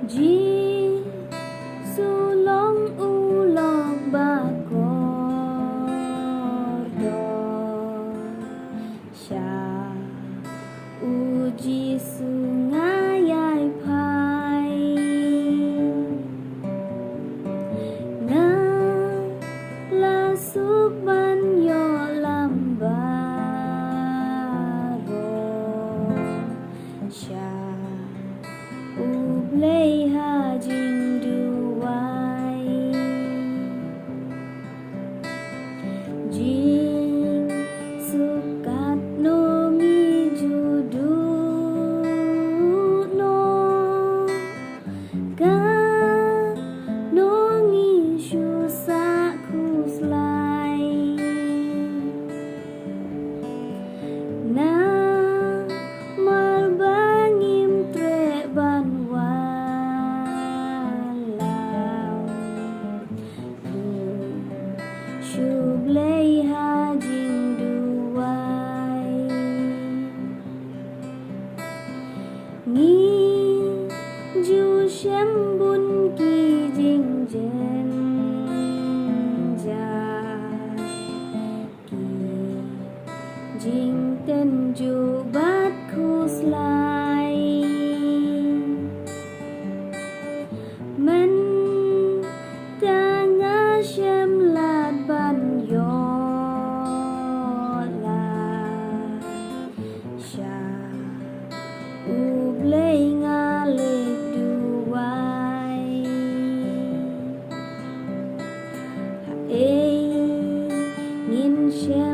Ji sulong ulog bakor do sha uji sungai ai phai na la suban yo lambaro sha Ublei ha jing duai jing sukat no mi judu no ka no ngi shu sa kuslai na Shublei ha jing duai Ngi ju shem bun ki jing jen ja Ki jing ten ju bat khuslai Men tanga shem lat ban yo la sha ublei nga le duai ha e nin shem